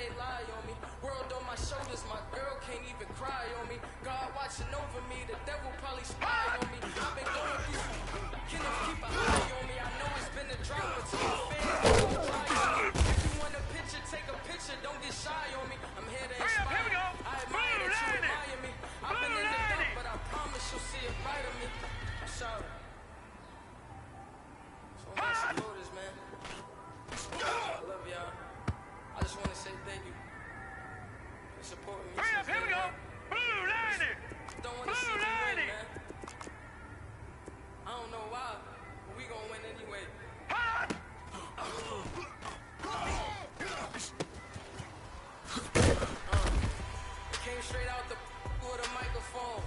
they lie on me. World on my shoulders, my girl can't even cry on me. God watching over me, the devil probably spy on me. I've been going through some, can keep an eye on me. I know it's been a drama to my fans, don't try on me. If you want a picture, take a picture, don't get shy on me. I'm here to inspire, I admire that you admire me. I've been in the dark, but I promise you'll see a bright of me. I'm sorry. So my supporters, man. I love y'all. I just want to say thank you for supporting me. Here we go. Blue Liner. Don't want to see me win, man. I don't know why, but we gonna win anyway. Came straight out the with a microphone.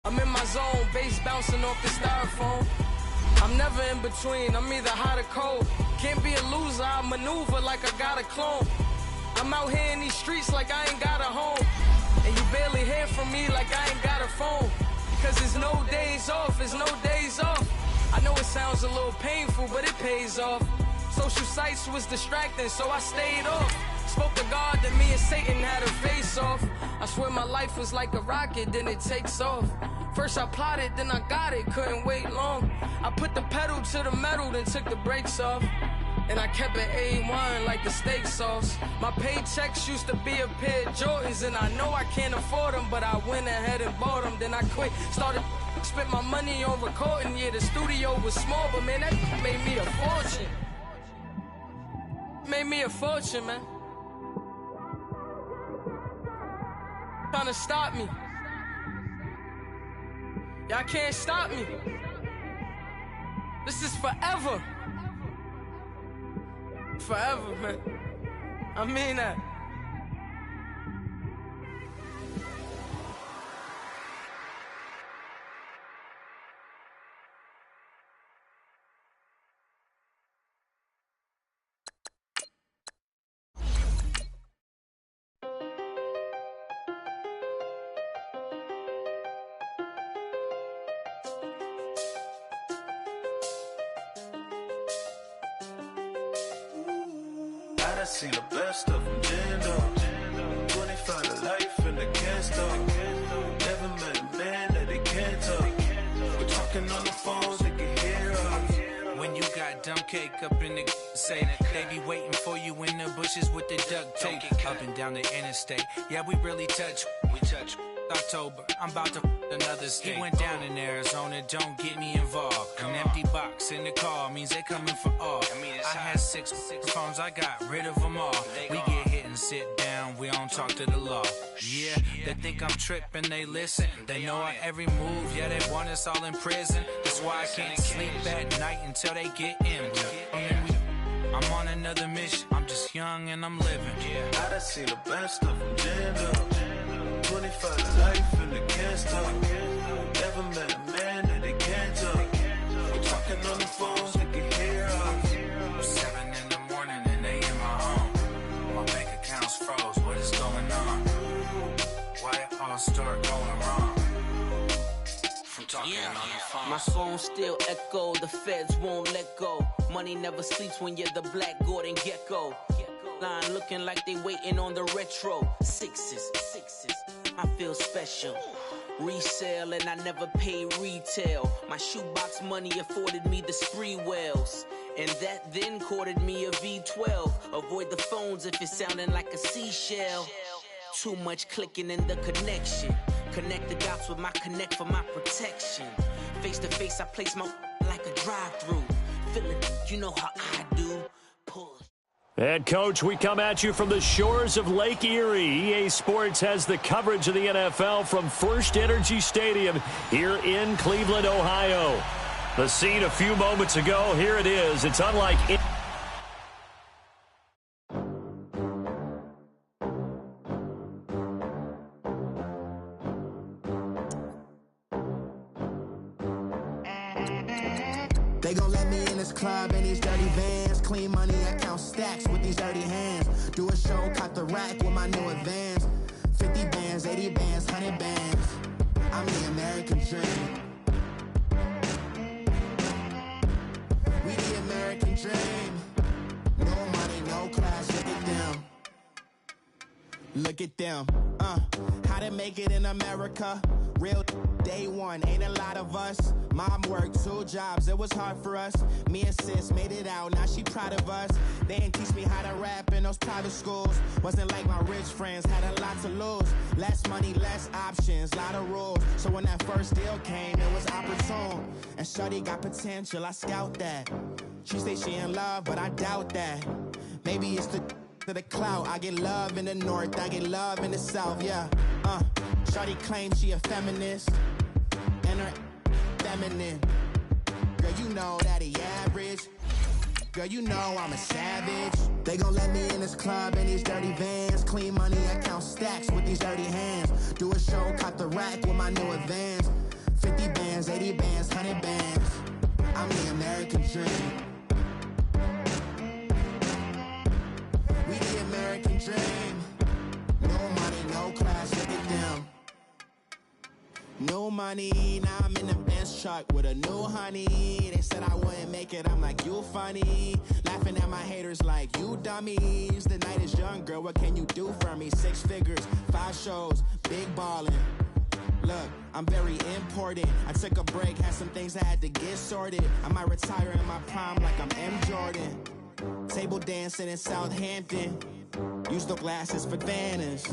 I'm in my zone, bass bouncing off the styrofoam. I'm never in between, I'm either hot or cold. Can't be a loser, I maneuver like I got a clone. I'm out here in these streets like I ain't got a home. And you barely hear from me like I ain't got a phone. Cause there's no days off, there's no days off. I know it sounds a little painful, but it pays off. Social sites was distracting, so I stayed off. Spoke to God that me and Satan had a face off. I swear my life was like a rocket, then it takes off. First I plotted, then I got it, couldn't wait long. I put the pedal to the metal, then took the brakes off. And I kept it A1 like the steak sauce. My paychecks used to be a pair of Jordans, and I know I can't afford them, but I went ahead and bought them. Then I quit, started, spent my money on recording. Yeah, the studio was small, but man, that made me a fortune. Made me a fortune, man. Trying to stop me. Y'all can't stop me. This is forever. Forever, man. I mean that. I seen the best of them, Jando. 25 to life and they can't stop. Never met a man that they can't talk. We're talking on the phones, they can hear us. When you got dumb cake up in the say that they be waiting for you in the bushes with the duct tape. Up and down the interstate, yeah, we really touch. We touch. October, I'm about to another state. He went down in Arizona, don't get me involved. An empty box in the car means they coming for all. I had six phones, I got rid of them all. We get hit and sit down, we don't talk to the law. Yeah, they think I'm tripping, they listen. They know our every move, yeah, they want us all in prison. That's why I can't sleep at night until they get in. I'm on another mission, I'm just young and I'm living. I done seen the best of them, Jando. 25 to life and they can't stop. Never met a man that they can't talk. We're talking on the phones, they can hear us. 7 in the morning and they in my home. My bank account's froze, what is going on? Why it all start going wrong? From talking on the phone. My phone still echo, the feds won't let go. Money never sleeps when you're the Black Gordon Gecko. Line looking like they waiting on the retro. Sixes, I feel special. Resale and I never pay retail. My shoebox money afforded me the spree wells. And that then courted me a V12. Avoid the phones if it's sounding like a seashell. Too much clicking in the connection. Connect the dots with my connect for my protection. Face to face I place my like a drive-through. Feeling, you know how I do. Push. And, Coach, we come at you from the shores of Lake Erie. EA Sports has the coverage of the NFL from First Energy Stadium here in Cleveland, Ohio. The scene a few moments ago, here it is. It's unlike... They gon' let me in this club in these dirty vans. clean money, I count stacks with these dirty hands. Do a show, caught the rack with my new advance. 50 bands, 80 bands, 100 bands. I'm the American dream. We the American dream. No money, no class, look at them. Look at them, how to make it in America. Real day one, ain't a lot of us. Mom worked 2 jobs, it was hard for us. Me and sis made it out, now she proud of us. They didn't teach me how to rap in those private schools. Wasn't like my rich friends, had a lot to lose. Less money, less options, lot of rules. So when that first deal came, it was opportune. And shorty got potential, I scout that. She say she in love, but I doubt that. Maybe it's to the clout. I get love in the north, I get love in the south, yeah. Shorty claims she a feminist, and her feminine. Girl, you know that he average. Girl, you know I'm a savage. They gon' let me in this club in these dirty vans. Clean money, I count stacks with these dirty hands. Do a show, caught the rack with my new advance. 50 bands, 80 bands, 100 bands. I'm the American dream. We the American dream. No money, no class, look at them. No money, now I'm in the Benz truck with a new honey. They said I wouldn't make it, I'm like, you funny. Laughing at my haters like, you dummies. The night is young, girl, what can you do for me? 6 figures, 5 shows, big ballin'. Look, I'm very important. I took a break, had some things I had to get sorted. I might retire in my prime like I'm M. Jordan. Table dancing in Southampton. Use the glasses for Vannas.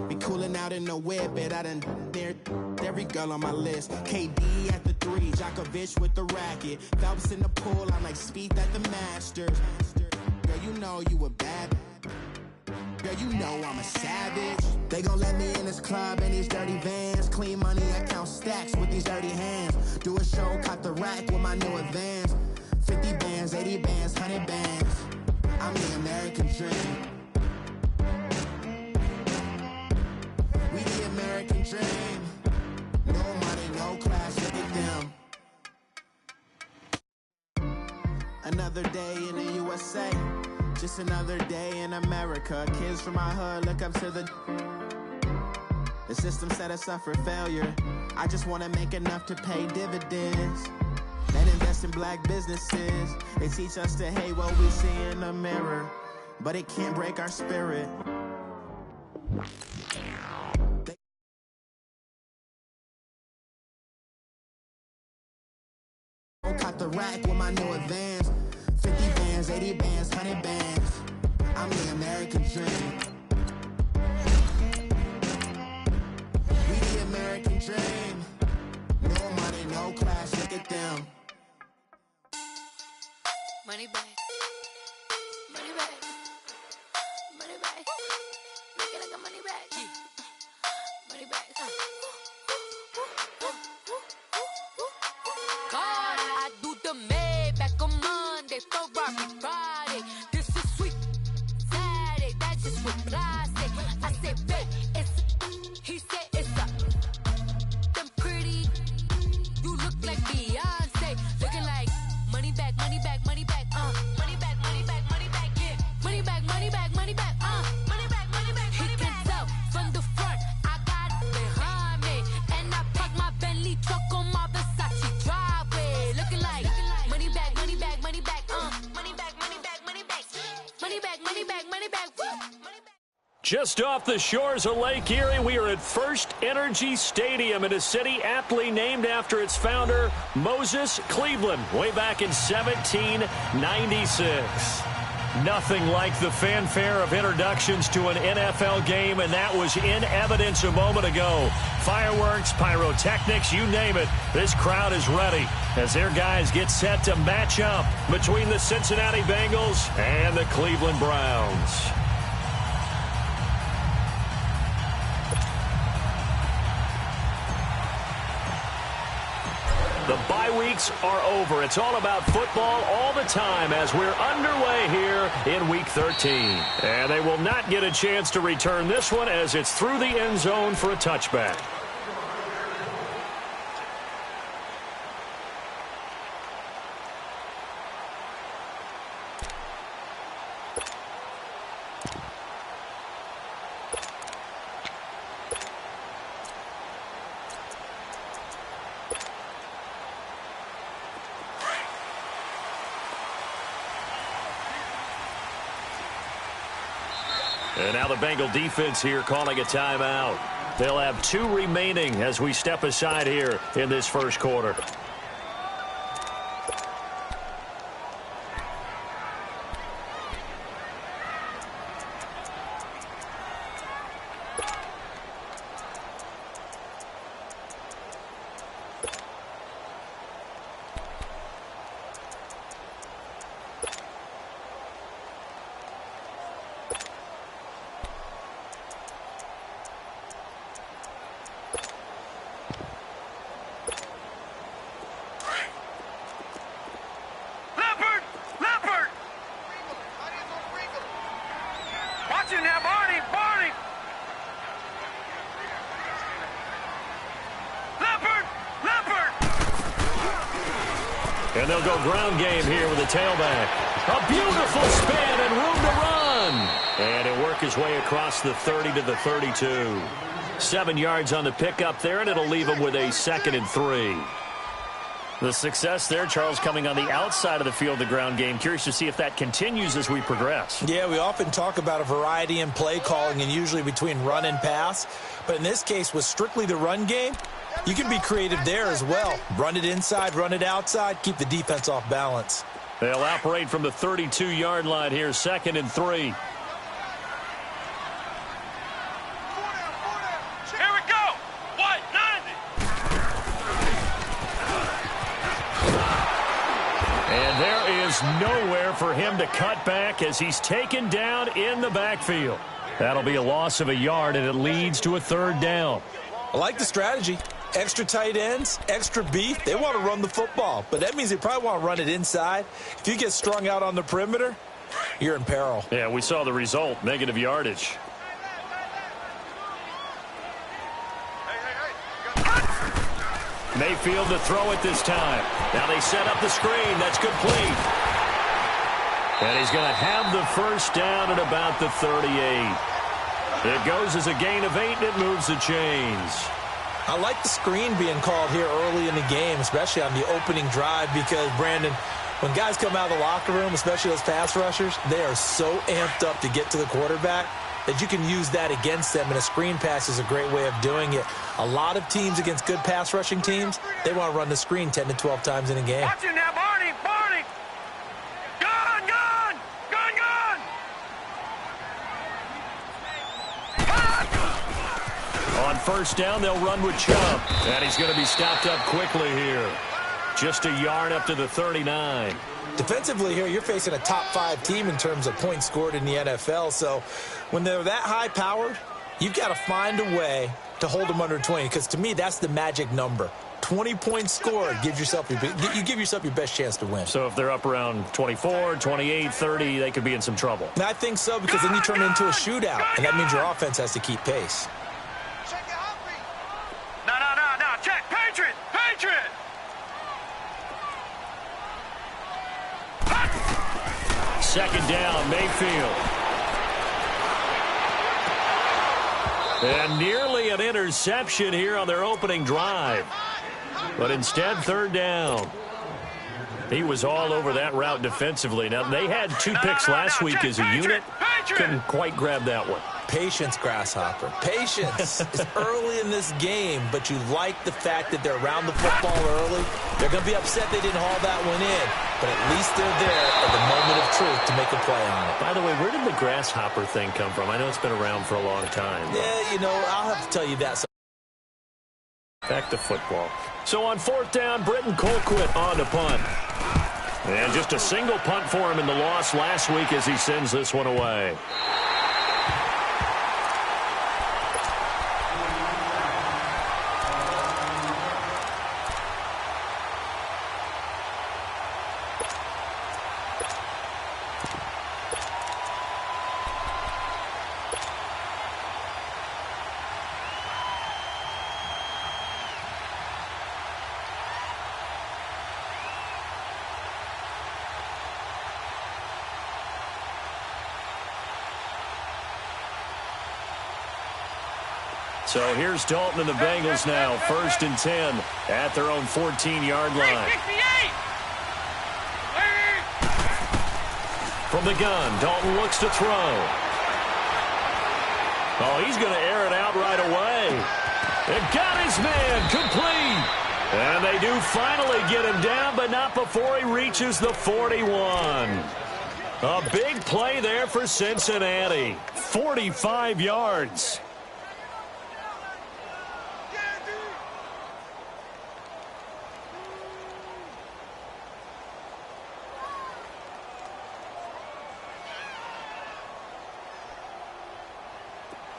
Be cooling out in the whip, and I done near every girl on my list. KD at the 3, Djokovic with the racket. Phelps in the pool, I'm like Spieth at the Masters. Girl, you know you a bad. Girl, you know I'm a savage. They gon' let me in this club in these dirty vans. Clean money, I count stacks with these dirty hands. Do a show, caught the rack with my new advance. 50 bands, 80 bands, 100 bands. I'm the American dream. We the American dream. No money, no class, look at them. Another day in the USA. Just another day in America. Kids from my hood look up to the system set us up for failure. I just wanna make enough to pay dividends and invest in black businesses. They teach us to hate what we see in the mirror, but it can't break our spirit. Caught the rack with my new advance. 50 bands, 80 bands, 100 bands. I'm the American dream. We the American dream. No money, no class, look at them. Money back. Money back. Money back. Looking like a money back. Money back. God, I do the Maybach on Monday, Ferrari Friday. This is sweet Saturday, that's just what I say. I say, babe, it's he said it's a them pretty. You look like Beyonce, looking like money back, money back, money back, money back, money back, money back, yeah, money back, money back, money back, money back, money back. He can tell from the front, I got it behind me, and I park my Bentley truck on my Versace driveway, looking like money back, money back, money back, money back, money back, money back, money back, money back, money back, money back. Just off the shores of Lake Erie, we are at First Energy Stadium in a city aptly named after its founder, Moses Cleveland, way back in 1796. Nothing like the fanfare of introductions to an NFL game, and that was in evidence a moment ago. Fireworks, pyrotechnics, you name it. This crowd is ready as their guys get set to match up between the Cincinnati Bengals and the Cleveland Browns. The bye weeks are over. It's all about football all the time as we're underway here in Week 13. And they will not get a chance to return this one as it's through the end zone for a touchback. And now the Bengal defense here calling a timeout. They'll have 2 remaining as we step aside here in this first quarter. Now, Barney! Leopard! And they'll go ground game here with a tailback. A beautiful spin and room to run. And he'll work his way across the 30 to the 32. 7 yards on the pickup there, and it'll leave him with a 2nd and 3. The success there, Charles, coming on the outside of the field, the ground game. Curious to see if that continues as we progress. Yeah, we often talk about a variety in play calling and usually between run and pass. But in this case, with strictly the run game, you can be creative there as well. Run it inside, run it outside, keep the defense off balance. They'll operate from the 32-yard line here, 2nd and 3. Nowhere for him to cut back as he's taken down in the backfield. That'll be a loss of a yard, and it leads to a 3rd down. I like the strategy. Extra tight ends, extra beef. They want to run the football, but that means they probably want to run it inside. If you get strung out on the perimeter, you're in peril. Yeah, we saw the result, negative yardage. Mayfield to throw it this time. Now they set up the screen. That's complete. And he's going to have the 1st down at about the 38. It goes as a gain of 8, and it moves the chains. I like the screen being called here early in the game, especially on the opening drive, because, Brandon, when guys come out of the locker room, especially those pass rushers, they are so amped up to get to the quarterback that you can use that against them, and a screen pass is a great way of doing it. A lot of teams against good pass rushing teams, they want to run the screen 10 to 12 times in a game. Watch it now, Barney! Gone! On 1st down, they'll run with Chubb. And he's going to be stopped up quickly here. Just a yard up to the 39. Defensively here, you're facing a top 5 team in terms of points scored in the NFL. So when they're that high-powered, you've got to find a way to hold them under 20, because to me, that's the magic number. 20 points scored, you give yourself your best chance to win. So if they're up around 24, 28, 30, they could be in some trouble. And I think so, because then you turn it into a shootout, and that means your offense has to keep pace. No, check, Patriot! 2nd down, Mayfield. And nearly an interception here on their opening drive. But instead, 3rd down. He was all over that route defensively. Now, they had 2 picks last week as a unit. Couldn't quite grab that one. Patience, Grasshopper. Patience. It's early in this game, but you like the fact that they're around the football early. They're going to be upset they didn't haul that one in, but at least they're there at the moment of truth to make a play on it. By the way, where did the Grasshopper thing come from? I know it's been around for a long time. Yeah, I'll have to tell you that. Back to football. So on 4th down, Britton Colquitt on to punt. And just a single punt for him in the loss last week as he sends this one away. So here's Dalton and the Bengals now, 1st and 10 at their own 14-yard line. From the gun, Dalton looks to throw. Oh, he's going to air it out right away. It got his man complete. And they do finally get him down, but not before he reaches the 41. A big play there for Cincinnati. 45 yards.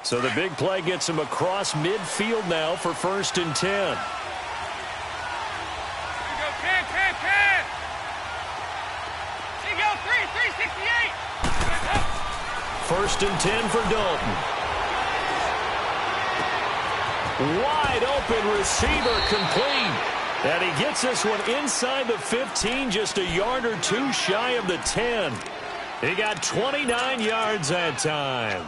So the big play gets him across midfield now for 1st and 10. Here we go, 10. Here you go, 368. 1st and 10 for Dalton. Wide open receiver complete. And he gets this one inside the 15, just a yard or two shy of the 10. He got 29 yards that time.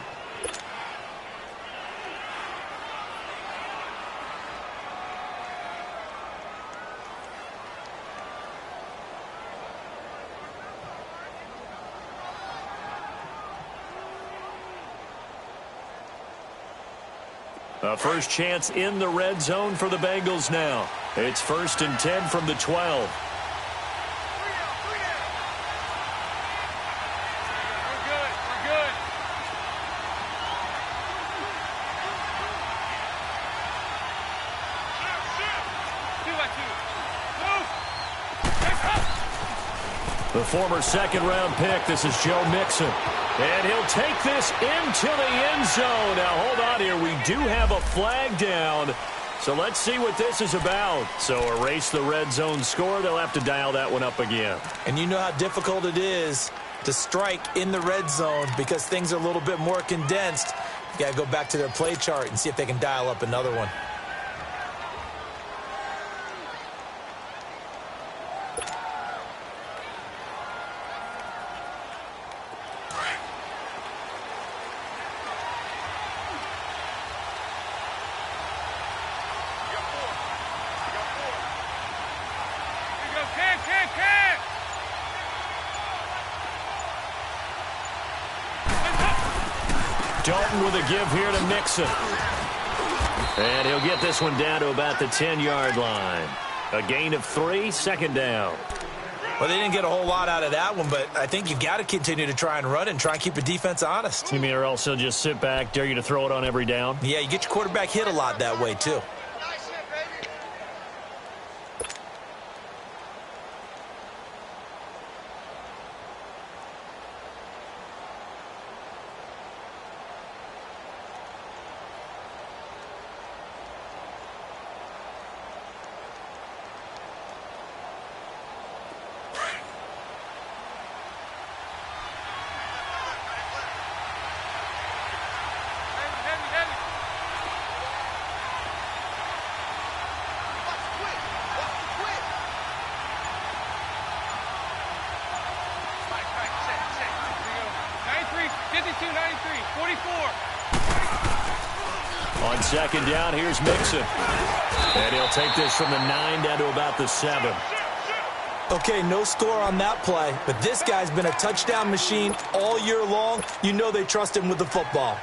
A first chance in the red zone for the Bengals now. It's 1st and 10 from the 12. We're good. The former second-round pick, this is Joe Mixon. And he'll take this into the end zone. Now, hold on here. We do have a flag down. So let's see what this is about. So erase the red zone score. They'll have to dial that one up again. And you know how difficult it is to strike in the red zone because things are a little bit more condensed. You got to go back to their play chart and see if they can dial up another one. Dalton with a give here to Mixon. And he'll get this one down to about the 10-yard line. A gain of 3, 2nd down. Well, they didn't get a whole lot out of that one, but I think you've got to continue to try and run and try and keep the defense honest. You mean or else he'll just sit back, dare you to throw it on every down? Yeah, you get your quarterback hit a lot that way, too. On 2nd down, here's Mixon. And he'll take this from the 9 down to about the 7. Okay, no score on that play, but this guy's been a touchdown machine all year long. You know they trust him with the football.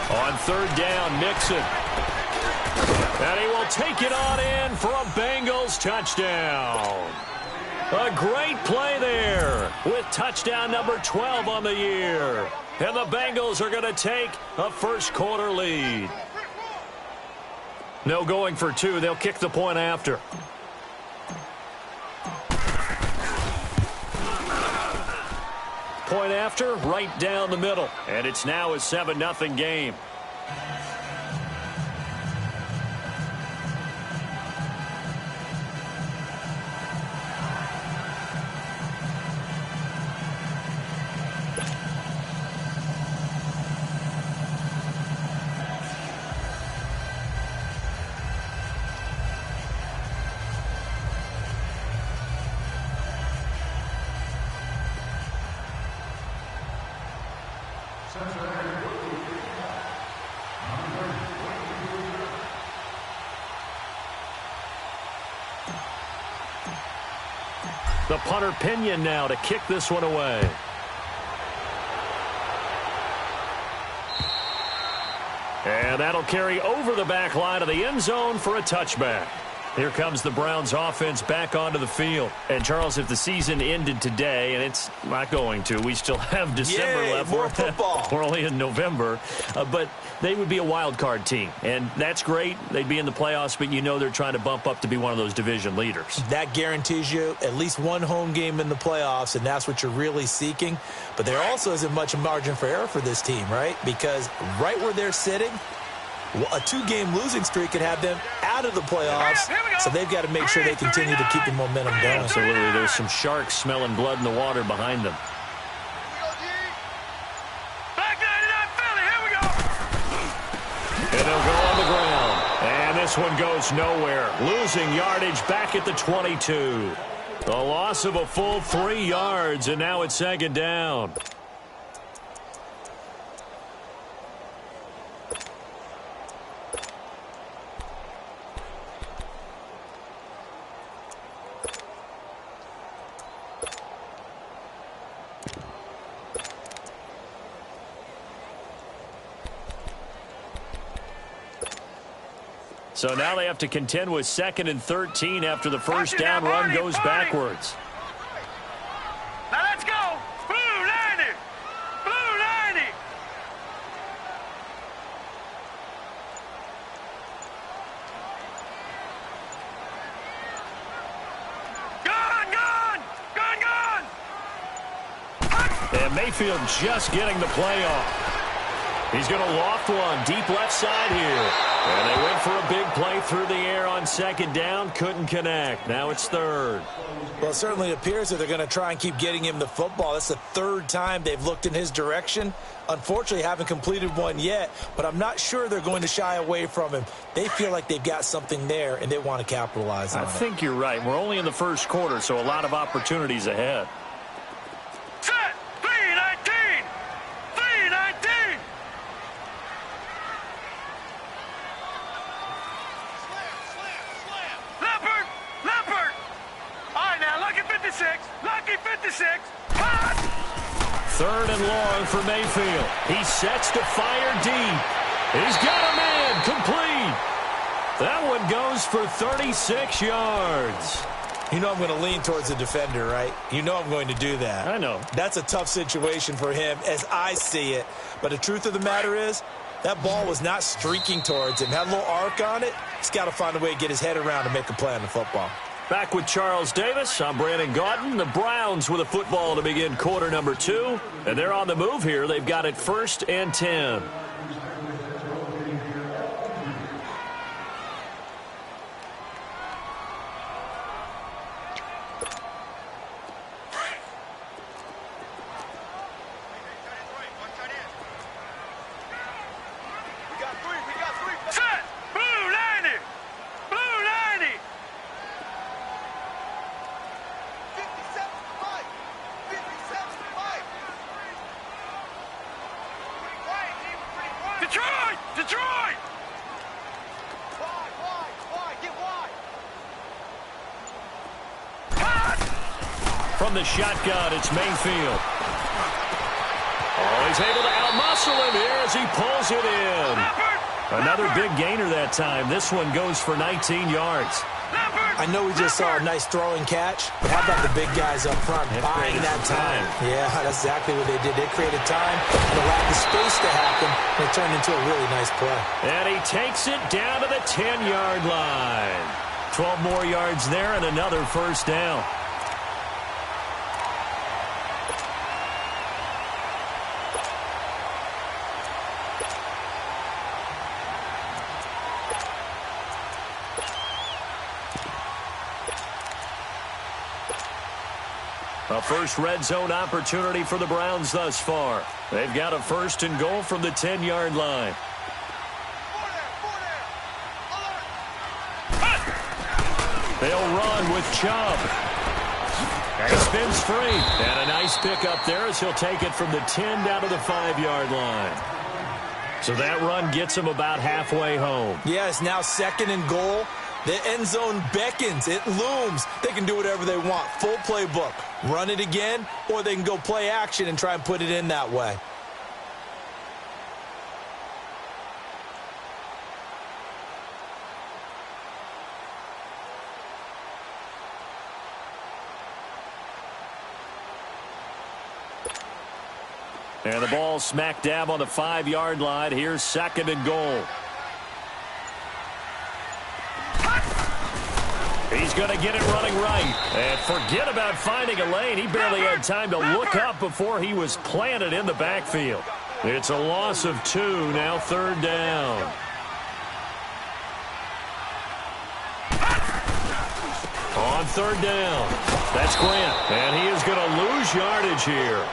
On 3rd down, Mixon. And he will take it on in for a Bengals touchdown. A great play there with touchdown number 12 on the year. And the Bengals are going to take a first-quarter lead. No going for 2. They'll kick the point after. Point after, right down the middle. And it's now a 7-0 game. The punter Pinion now to kick this one away. And that'll carry over the back line of the end zone for a touchback. Here comes the Browns offense back onto the field. And, Charles, if the season ended today, and it's not going to, we still have December left. More football. We're only in November. But they would be a wild card team. And that's great. They'd be in the playoffs, but you know they're trying to bump up to be one of those division leaders. That guarantees you at least one home game in the playoffs, and that's what you're really seeking. But there also isn't much margin for error for this team, right? Because right where they're sitting, a two-game losing streak could have them out of the playoffs, so they've got to make sure they continue to keep the momentum going. Absolutely. There's some sharks smelling blood in the water behind them. And they'll go on the ground. And this one goes nowhere. Losing yardage back at the 22. The loss of a full 3 yards, and now it's second down. So now they have to contend with 2nd and 13 after the first down run goes backwards. Now let's go. Blue 90. Blue 90. Gone, gone. Gone, gone. And Mayfield just getting the play off. He's going to loft one deep left side here. And they went for a big play through the air on second down. Couldn't connect. Now it's third. Well, it certainly appears that they're going to try and keep getting him the football. That's the third time they've looked in his direction. Unfortunately, haven't completed one yet, but I'm not sure they're going to shy away from him. They feel like they've got something there, and they want to capitalize on it. I think you're right. We're only in the first quarter, so a lot of opportunities ahead. Set. 319. 319. Leopard! Leopard! All right, now, lucky 56. Lucky 56. Pass! Third and long for Mayfield. He sets to fire deep. He's got a man. Complete. That one goes for 36 yards. You know I'm going to lean towards the defender, right? You know I'm going to do that. I know. That's a tough situation for him as I see it. But the truth of the matter is, that ball was not streaking towards him. Had a little arc on it. He's got to find a way to get his head around and make a play on the football. Back with Charles Davis. I'm Brandon Gaudin. The Browns with a football to begin quarter number 2. And they're on the move here. They've got it 1st and 10. Detroit! Detroit! Wide, get wide. From the shotgun, it's Mayfield. Oh, he's able to outmuscle him here as he pulls it in. Another big gainer that time. This one goes for 19 yards. I know we just saw a nice throwing catch, but how about the big guys up front buying that time? Yeah, that's exactly what they did. They created time and allowed the space to happen, and it turned into a really nice play. And he takes it down to the 10-yard line. 12 more yards there and another first down. A first red zone opportunity for the Browns thus far. They've got a 1st and goal from the 10-yard line. They'll run with Chubb. And he spins free. And a nice pickup there as he'll take it from the 10 down to the 5-yard line. So that run gets him about halfway home. Yeah, it's now 2nd and goal. The end zone beckons. It looms. They can do whatever they want. Full playbook. Run it again, or they can go play action and try and put it in that way. And the ball smack dab on the 5-yard line. Here's 2nd and goal. He's going to get it running right. And forget about finding a lane. He barely had time to look up before he was planted in the backfield. It's a loss of 2, now 3rd down. On 3rd down, that's Grant. And he is going to lose yardage here.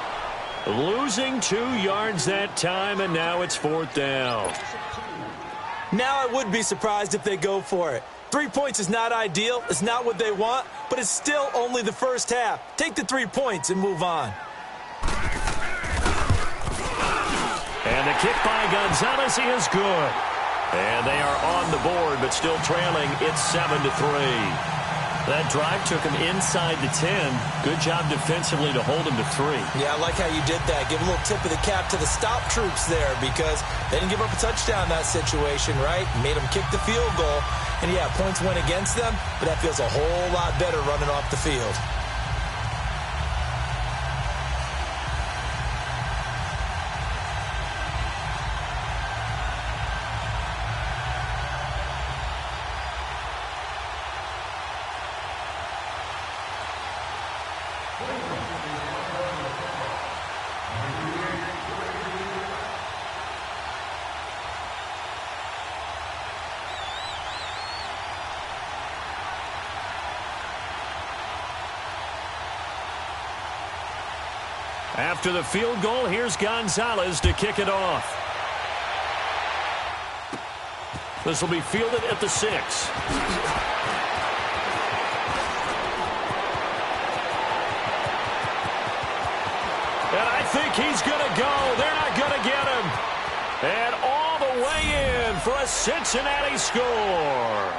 Losing 2 yards that time, and now it's 4th down. Now I would be surprised if they go for it. 3 points is not ideal. It's not what they want, but it's still only the first half. Take the 3 points and move on. And the kick by Gonzalez is good. And they are on the board, but still trailing. It's 7-3. That drive took him inside the 10. Good job defensively to hold him to 3. Yeah, I like how you did that. Give a little tip of the cap to the stop troops there because they didn't give up a touchdown in that situation, right? Made them kick the field goal. And, yeah, points went against them, but that feels a whole lot better running off the field. After the field goal, here's Gonzalez to kick it off. This will be fielded at the 6. And I think he's going to go. They're not going to get him. And all the way in for a Cincinnati score.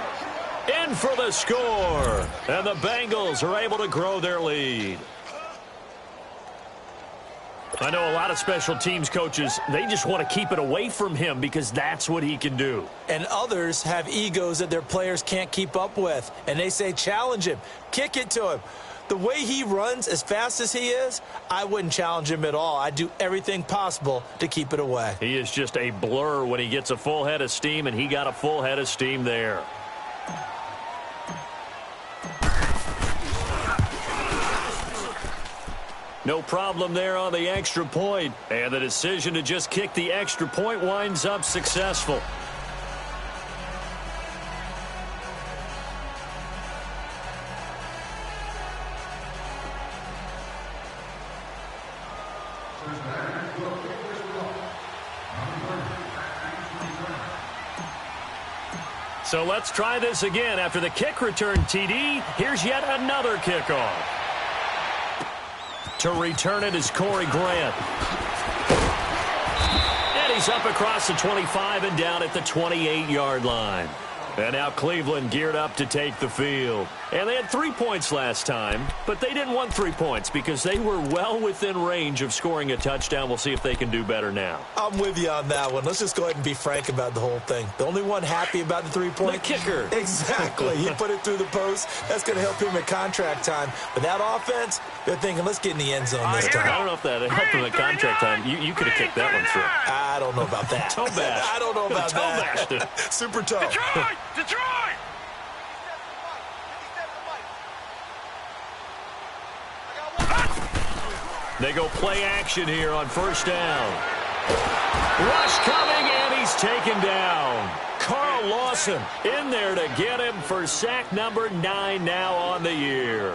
In for the score. And the Bengals are able to grow their lead. I know a lot of special teams coaches, they just want to keep it away from him because that's what he can do. And others have egos that their players can't keep up with. And they say, challenge him. Kick it to him. The way he runs as fast as he is, I wouldn't challenge him at all. I'd do everything possible to keep it away. He is just a blur when he gets a full head of steam, and he got a full head of steam there. No problem there on the extra point. And the decision to just kick the extra point winds up successful. So let's try this again. After the kick return TD, here's yet another kickoff. To return it is Corey Grant. And he's up across the 25 and down at the 28-yard line. And now Cleveland geared up to take the field. And they had 3 points last time, but they didn't want 3 points because they were well within range of scoring a touchdown. We'll see if they can do better now. I'm with you on that one. Let's just go ahead and be frank about the whole thing. The only one happy about the 3-point? The kicker. Exactly. He put it through the post. That's going to help him at contract time. But that offense, they're thinking, let's get in the end zone this time. I don't know if that helped him at contract time. You could have kicked that one through. I don't know about that. Toe bash. I don't know about that. Toe bashed. Super toe. Detroit! Detroit! They go play action here on first down. Rush coming, and he's taken down. Carl Lawson in there to get him for sack number 9 now on the year.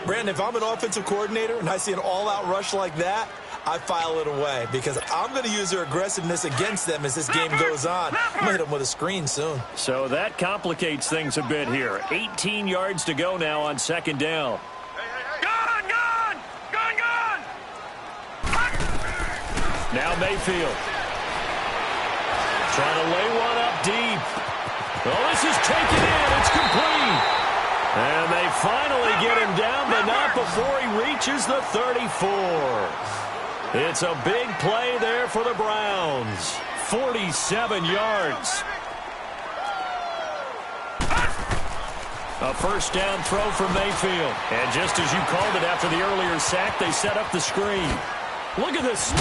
Brandon, if I'm an offensive coordinator and I see an all-out rush like that, I file it away because I'm going to use their aggressiveness against them as this game goes on. I'm going to hit them with a screen soon. So that complicates things a bit here. 18 yards to go now on second down. Gone! Now Mayfield. Trying to lay one up deep. Oh, this is taken in. It's complete. And they finally get him down, but not before he reaches the 34. It's a big play there for the Browns. 47 yards. A first down throw for Mayfield. And just as you called it after the earlier sack, they set up the screen. Look at the spin.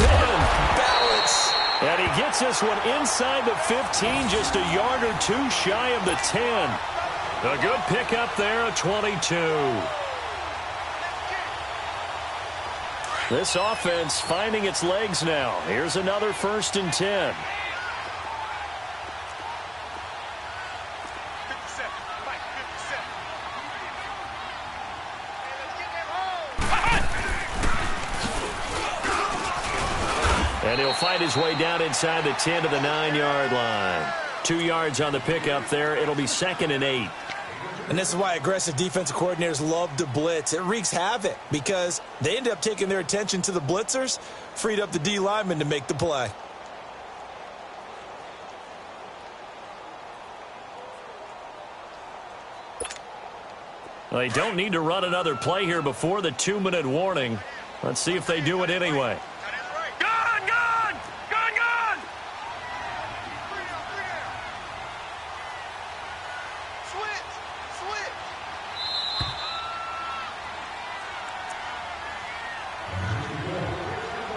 Balance. And he gets this one inside the 15, just a yard or two shy of the 10. A good pickup there, a 22. This offense finding its legs now. Here's another 1st and 10. And he'll fight his way down inside the 10 to the 9-yard line. 2 yards on the pickup there. It'll be 2nd and 8. And this is why aggressive defensive coordinators love to blitz. It wreaks havoc because they end up taking their attention to the blitzers, freed up the D lineman to make the play. Well, they don't need to run another play here before the 2-minute warning. Let's see if they do it anyway. Gone!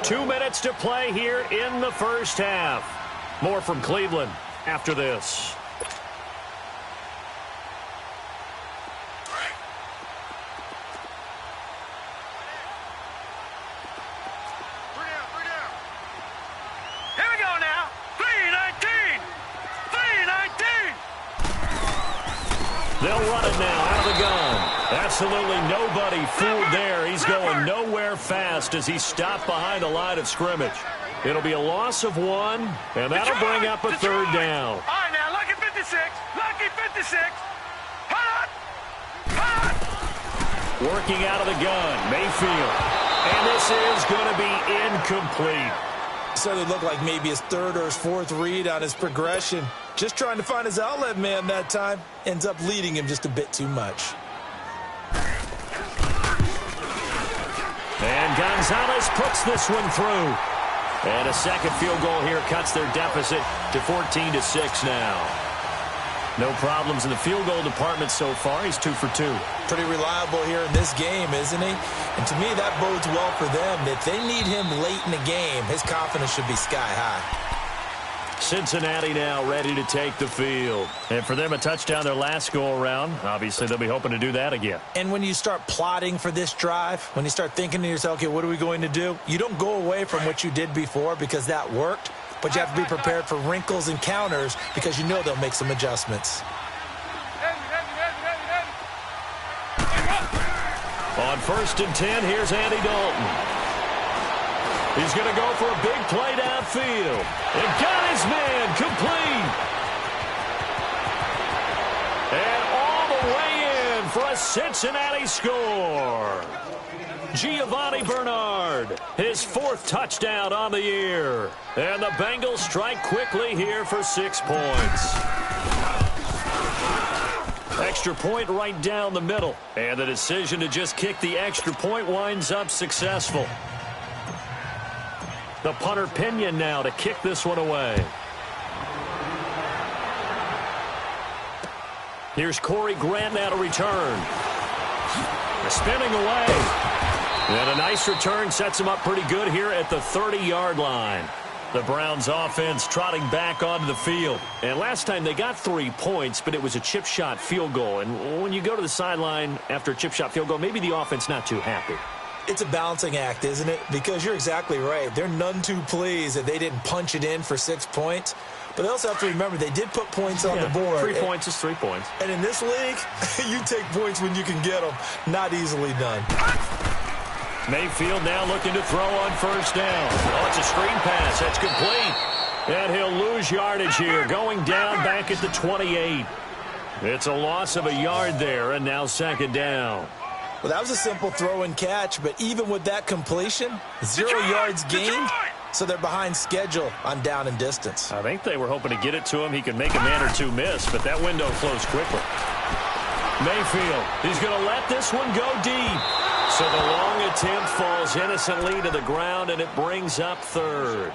2 minutes to play here in the first half. More from Cleveland after this. Here we go now. 3-19. They'll run it now out of the gun. Absolutely nobody fooled there. He's going nowhere fast as he stopped behind the line of scrimmage. It'll be a loss of 1, and that'll bring up a 3rd down. All right, now, lucky 56. Working out of the gun, Mayfield. And this is going to be incomplete. So it looked like maybe his 3rd or his 4th read on his progression. Just trying to find his outlet man that time. Ends up leading him just a bit too much. And Gonzalez puts this one through. And a second field goal here cuts their deficit to 14-6 now. No problems in the field goal department so far. He's 2 for 2. Pretty reliable here in this game, isn't he? And to me, that bodes well for them. If they need him late in the game, his confidence should be sky high. Cincinnati now ready to take the field. And for them, a touchdown their last go-around. Obviously, they'll be hoping to do that again. And when you start plotting for this drive, when you start thinking to yourself, okay, what are we going to do? You don't go away from what you did before because that worked. But you have to be prepared for wrinkles and counters because you know they'll make some adjustments. On 1st and 10, here's Andy Dalton. He's going to go for a big play downfield. And got his man complete. And all the way in for a Cincinnati score. Giovanni Bernard, his 4th touchdown on the year. And the Bengals strike quickly here for 6 points. Extra point right down the middle. And the decision to just kick the extra point winds up successful. The punter Pinion now to kick this one away. Here's Corey Grant now to return. Spinning away. And a nice return sets him up pretty good here at the 30-yard line. The Browns offense trotting back onto the field. And last time they got 3 points, but it was a chip shot field goal. And when you go to the sideline after a chip shot field goal, maybe the offense not too happy. It's a balancing act, isn't it? Because you're exactly right. They're none too pleased that they didn't punch it in for 6 points. But they also have to remember they did put points on the board. 3 points is 3 points. And in this league, you take points when you can get them. Not easily done. Mayfield now looking to throw on first down. Oh, it's a screen pass. That's complete. And he'll lose yardage here, going down back at the 28. It's a loss of a yard there, and now second down. Well, that was a simple throw and catch, but even with that completion, 0 yards gained, so they're behind schedule on down and distance. I think they were hoping to get it to him. He could make a man or two miss, but that window closed quickly. Mayfield, he's going to let this one go deep. So the long attempt falls innocently to the ground, and it brings up third.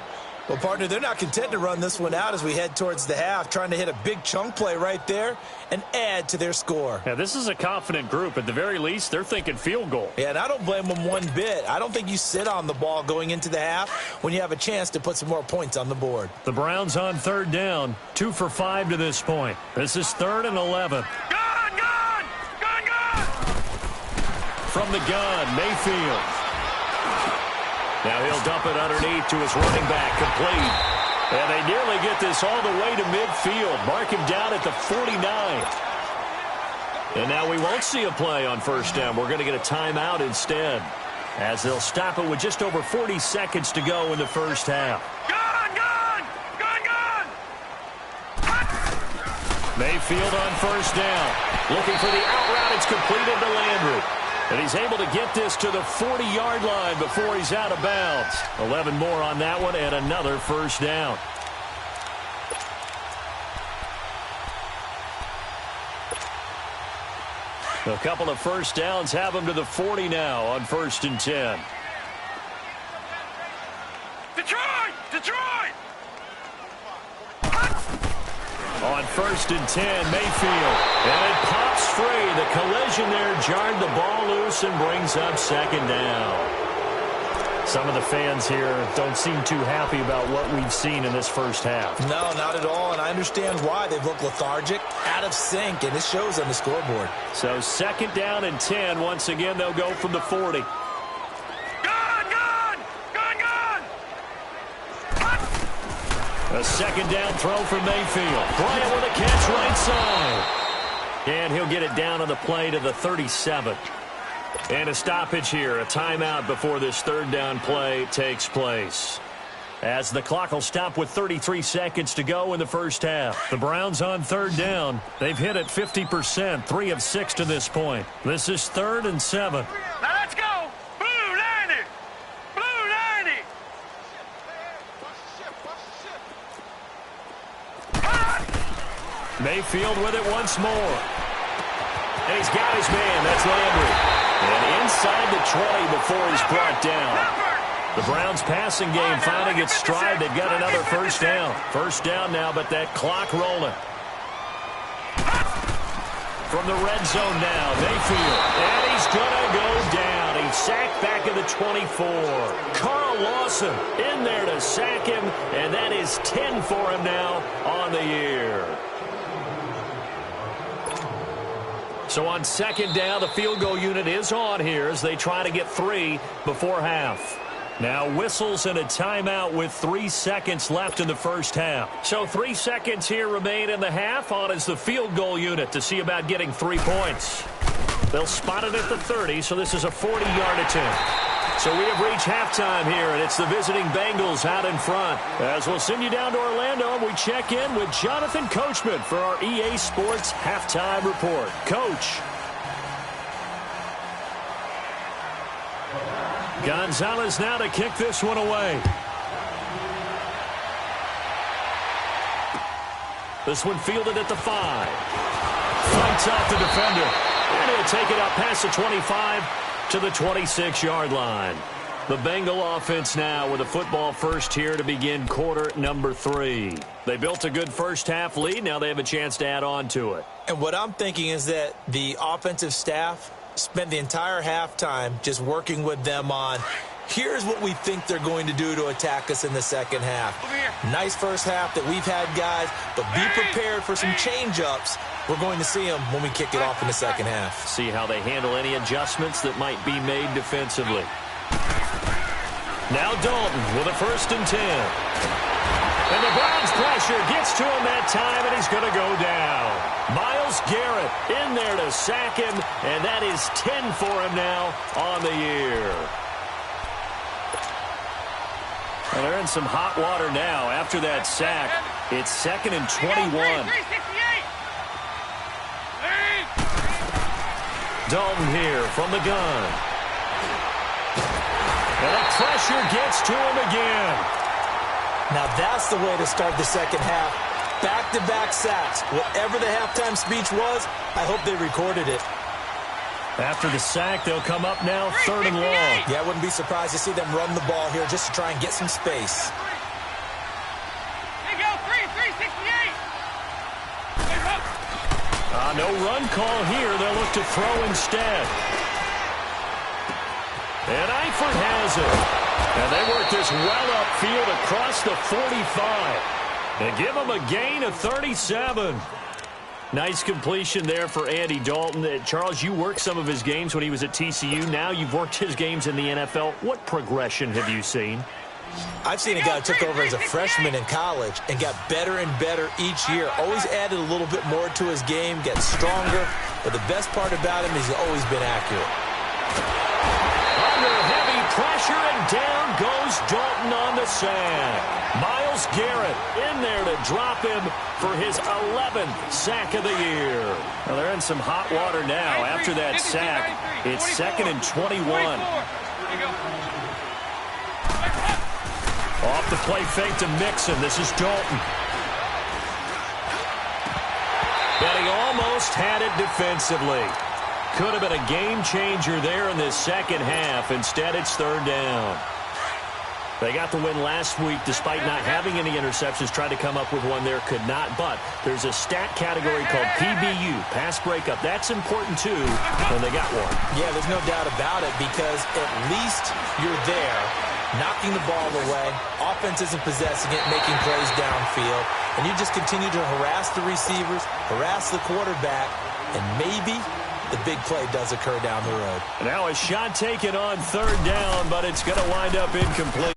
Well, partner, they're not content to run this one out as we head towards the half, trying to hit a big chunk play right there and add to their score. Yeah, this is a confident group. At the very least, they're thinking field goal. Yeah, and I don't blame them one bit. I don't think you sit on the ball going into the half when you have a chance to put some more points on the board. The Browns on third down, 2 for 5 to this point. This is 3rd and 11. From the gun, Mayfield. Now he'll dump it underneath to his running back, complete. And they nearly get this all the way to midfield. Mark him down at the 49. And now we won't see a play on first down. We're going to get a timeout instead, as they'll stop it with just over 40 seconds to go in the first half. Mayfield on first down. Looking for the out route. It's completed to Landry. And he's able to get this to the 40-yard line before he's out of bounds. 11 more on that one and another first down. A couple of first downs have him to the 40 now on 1st and 10. Detroit! On 1st and 10, Mayfield. And it pops free. The collision there jarred the ball loose and brings up second down. Some of the fans here don't seem too happy about what we've seen in this first half. No, not at all, and I understand why. They've looked lethargic, out of sync, and it shows on the scoreboard. So 2nd down and 10. Once again, they'll go from the 40. A 2nd down throw for Mayfield. Bryant with a catch right side. And he'll get it down on the play to the 37. And a stoppage here, a timeout before this 3rd down play takes place. As the clock will stop with 33 seconds to go in the first half. The Browns on 3rd down. They've hit it 50%, 3 of 6 to this point. This is 3rd and 7. Now let's go! Blue 90! Blue 90! Mayfield with it once more. And he's got his man. That's Landry. And inside the 20 before he's brought down. The Browns passing game finding its stride. They've got another first down. First down now, but that clock rolling. From the red zone now, Mayfield. And he's going to go down. He's sacked back at the 24. Carl Lawson in there to sack him. And that is 10 for him now on the year. So on 2nd down, the field goal unit is on here as they try to get 3 before half. Now whistles and a timeout with 3 seconds left in the first half. So 3 seconds here remain in the half. On is the field goal unit to see about getting 3 points. They'll spot it at the 30, so this is a 40-yard attempt. So we have reached halftime here, and it's the visiting Bengals out in front. As we'll send you down to Orlando, and we check in with Jonathan Coachman for our EA Sports Halftime Report. Coach. Gonzalez now to kick this one away. This one fielded at the 5. Fights off the defender. And he'll take it up past the 25 to the 26-yard line. The Bengal offense now with a football first here to begin quarter number 3. They built a good first half lead. Now they have a chance to add on to it. And what I'm thinking is that the offensive staff spent the entire halftime just working with them on Here's what we think they're going to do to attack us in the second half. Nice first half that we've had, guys, but be prepared for some change-ups. We're going to see them when we kick it off in the second half. See how they handle any adjustments that might be made defensively. Now Dalton with a 1st and 10. And the Browns pressure gets to him that time, and he's going to go down. Myles Garrett in there to sack him, and that is 10 for him now on the year. And they're in some hot water now after that sack. It's 2nd and 21. Dalton here from the gun. And the pressure gets to him again. Now that's the way to start the second half. Back-to-back sacks. Whatever the halftime speech was, I hope they recorded it. After the sack, they'll come up now 3rd and long. Yeah, I wouldn't be surprised to see them run the ball here just to try and get some space. Hey, go, 368. No run call here. They'll look to throw instead. And Eifert has it. And they work this well upfield across the 45. And give them a gain of 37. Nice completion there for Andy Dalton. Charles, you worked some of his games when he was at TCU. Now you've worked his games in the NFL. What progression have you seen? I've seen a guy who took over as a freshman in college and got better and better each year. Always added a little bit more to his game, gets stronger. But the best part about him is he's always been accurate. Under heavy pressure, and down goes Dalton on the sack. Myles Garrett in there to drop him for his 11th sack of the year. Well, they're in some hot water now after that sack. It's 2nd and 21. Off the play fake to Mixon. This is Dalton. But he almost had it defensively. Could have been a game changer there in this second half. Instead, it's 3rd down. They got the win last week despite not having any interceptions. Tried to come up with one there, could not. But there's a stat category called PBU, pass breakup. That's important, too, when they got one. Yeah, there's no doubt about it because at least you're there, knocking the ball away. Offense isn't possessing it, making plays downfield. And you just continue to harass the receivers, harass the quarterback, and maybe the big play does occur down the road. Now a shot taken on 3rd down, but it's going to wind up incomplete.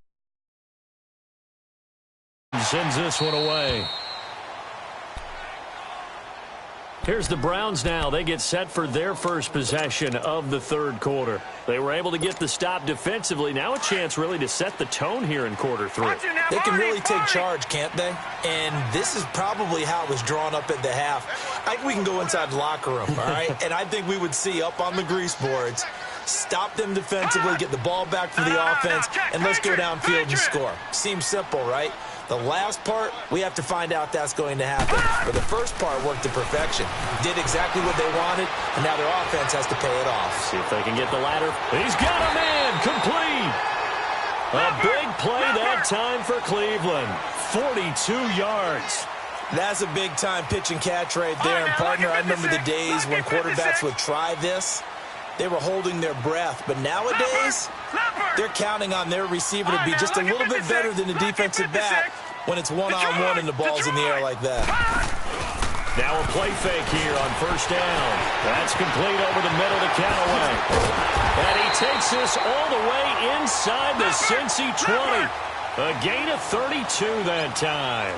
Sends this one away. Here's the Browns now. They get set for their first possession of the 3rd quarter. They were able to get the stop defensively. Now a chance really to set the tone here in quarter 3. They can really take charge, can't they? And this is probably how it was drawn up at the half. I think we can go inside the locker room, all right? And I think we would see up on the grease boards, stop them defensively, get the ball back for the offense, and let's go downfield and score. Seems simple, right? The last part, we have to find out that's going to happen. But the first part worked to perfection. Did exactly what they wanted, and now their offense has to pay it off. See if they can get the ladder. He's got him in. Complete. A big play that time for Cleveland. 42 yards. That's a big-time pitch and catch right there. And, partner, I remember the days when quarterbacks would try this. They were holding their breath. But nowadays, they're counting on their receiver to be just a little bit better than the defensive back when it's one-on-one and the ball's in the air like that. Now a play fake here on 1st down. That's complete over the middle to Callaway. And he takes this all the way inside the Cincy 20. A gain of 32 that time.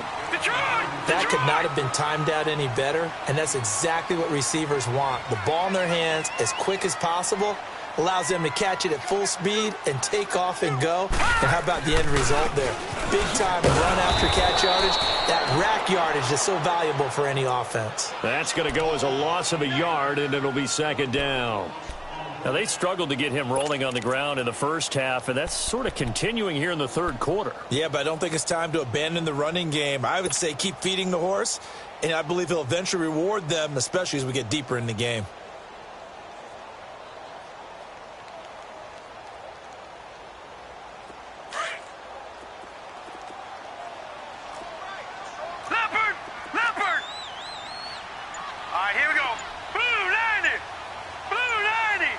That could not have been timed out any better, and that's exactly what receivers want. The ball in their hands as quick as possible allows them to catch it at full speed and take off and go. And how about the end result there? Big time run after catch yardage. That rack yardage is so valuable for any offense. That's going to go as a loss of a yard, and it'll be 2nd down. Now, they struggled to get him rolling on the ground in the first half, and that's sort of continuing here in the 3rd quarter. Yeah, but I don't think it's time to abandon the running game. I would say keep feeding the horse, and I believe he'll eventually reward them, especially as we get deeper in the game. Leopard! All right, here we go. Blue 90! Blue 90!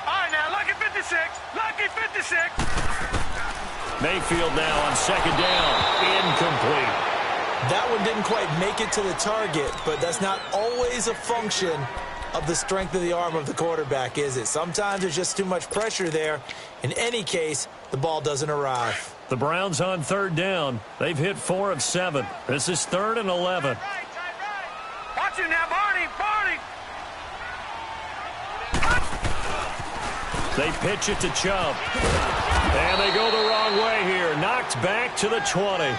All right, now, lucky 56. Lucky 56. Mayfield now on second down. Incomplete. That one didn't quite make it to the target, but that's not always a function of the strength of the arm of the quarterback, is it? Sometimes there's just too much pressure there. In any case, the ball doesn't arrive. The Browns on third down. They've hit 4 of 7. This is 3rd and 11. Watch it now, Barney! They pitch it to Chubb. And they go the wrong way here. Knocked back to the 20.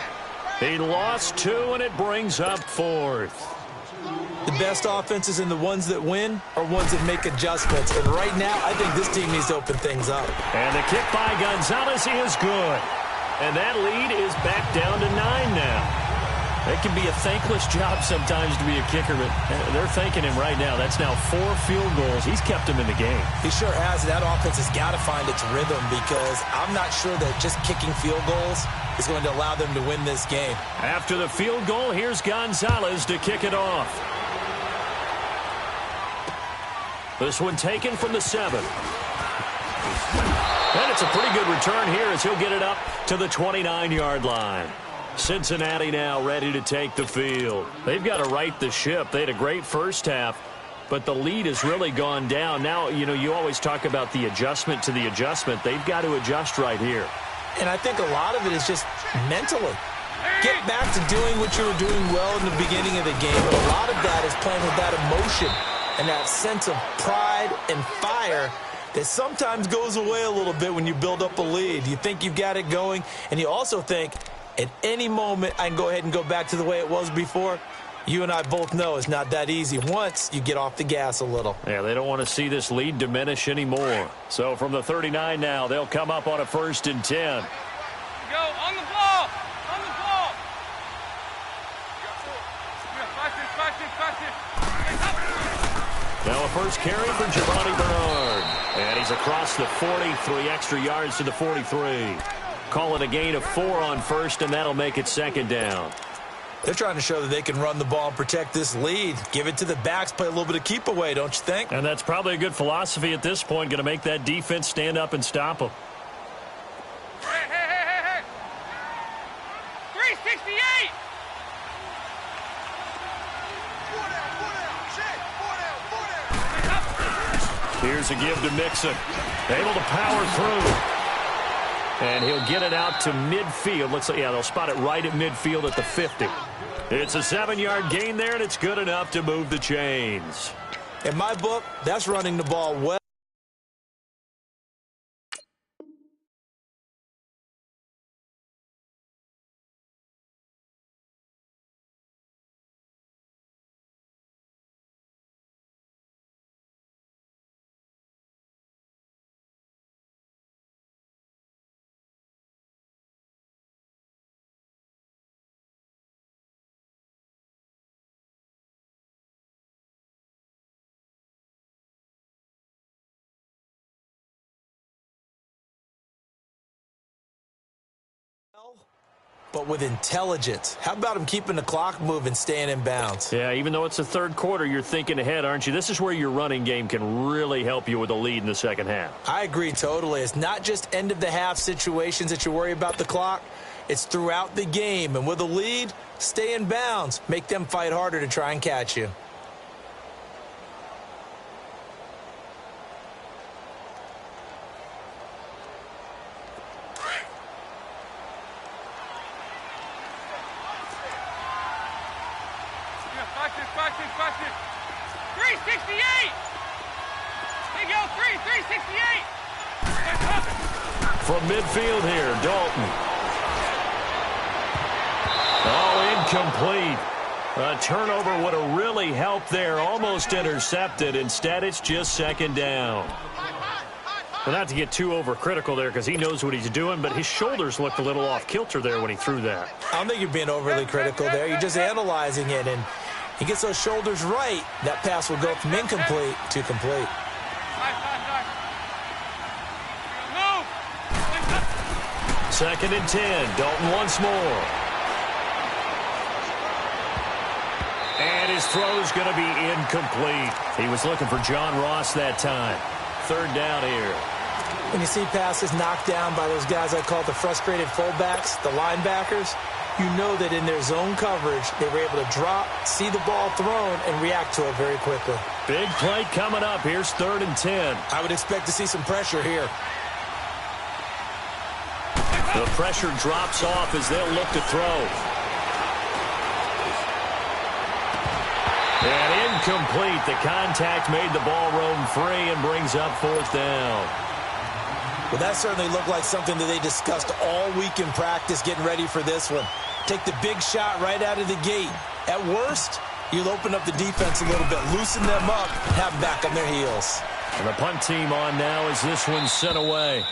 He lost 2, and it brings up 4th. The best offenses and the ones that win are ones that make adjustments. And right now, I think this team needs to open things up. And the kick by Gonzalez is good. And that lead is back down to 9 now. It can be a thankless job sometimes to be a kicker, but they're thanking him right now. That's now 4 field goals. He's kept him in the game. He sure has. That offense has got to find its rhythm because I'm not sure that just kicking field goals is going to allow them to win this game. After the field goal, here's Gonzalez to kick it off. This one taken from the 7. And it's a pretty good return here as he'll get it up to the 29-yard line. Cincinnati now ready to take the field. They've got to right the ship. They had a great first half, but the lead has really gone down. Now, you always talk about the adjustment to the adjustment. They've got to adjust right here. And I think a lot of it is just mentally. Get back to doing what you were doing well in the beginning of the game. But a lot of that is playing with that emotion and that sense of pride and fire that sometimes goes away a little bit when you build up a lead. You think you've got it going, and you also think, at any moment, I can go ahead and go back to the way it was before. You and I both know it's not that easy once you get off the gas a little. Yeah, they don't want to see this lead diminish anymore. So from the 39 now, they'll come up on a 1st and 10. Go on the ball! On the ball! Now a first carry for Giovanni Bernard. And he's across the 40, 3 extra yards to the 43. Call it a gain of 4 on 1st, and that'll make it 2nd down. They're trying to show that they can run the ball and protect this lead. Give it to the backs, play a little bit of keep away, don't you think? And that's probably a good philosophy at this point, going to make that defense stand up and stop them. Hey! 368! Here's a give to Mixon. Able to power through. And he'll get it out to midfield. Looks like, yeah, they'll spot it right at midfield at the 50. It's a 7-yard gain there, and it's good enough to move the chains. In my book, that's running the ball well. But with intelligence. How about him keeping the clock moving, staying in bounds? Yeah, even though it's the 3rd quarter, you're thinking ahead, aren't you? This is where your running game can really help you with a lead in the 2nd half. I agree totally. It's not just end-of-the-half situations that you worry about the clock. It's throughout the game. And with a lead, stay in bounds. Make them fight harder to try and catch you. Watch it. 368! They go 368! From midfield here, Dalton. Oh, incomplete. A turnover would have really helped there. Almost intercepted. Instead, it's just 2nd down. Well, not to get too overcritical there because he knows what he's doing, but his shoulders looked a little off kilter there when he threw that. I don't think you're being overly critical there. You're just analyzing it, and he gets those shoulders right. That pass will go from incomplete to complete. 2nd and 10. Dalton once more. And his throw's going to be incomplete. He was looking for John Ross that time. 3rd down here. When you see passes knocked down by those guys I call the frustrated fullbacks, the linebackers, you know that in their zone coverage, they were able to drop, see the ball thrown, and react to it very quickly. Big play coming up. Here's 3rd and 10. I would expect to see some pressure here. The pressure drops off as they'll look to throw. And incomplete. The contact made the ball roam free and brings up 4th down. Well, that certainly looked like something that they discussed all week in practice getting ready for this one. Take the big shot right out of the gate. At worst, you'll open up the defense a little bit, loosen them up, have them back on their heels. And the punt team on now as this one's sent away.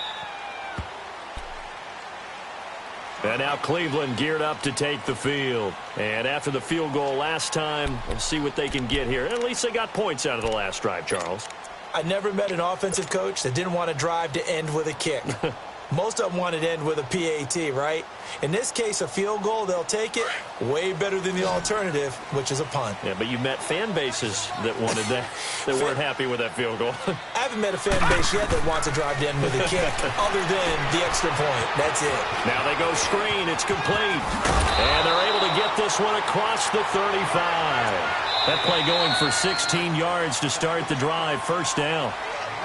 And now Cleveland geared up to take the field. And after the field goal last time, we'll see what they can get here. At least they got points out of the last drive, Charles. I never met an offensive coach that didn't want to drive to end with a kick. Most of them wanted to end with a PAT, right? In this case, a field goal, they'll take it. Way better than the alternative, which is a punt. Yeah, but you met fan bases that wanted that, that weren't happy with that field goal. I haven't met a fan base yet that wants to drive to end with a kick, other than the extra point. That's it. Now they go screen. It's complete. And they're able to get this one across the 35. That play going for 16 yards to start the drive. 1st down.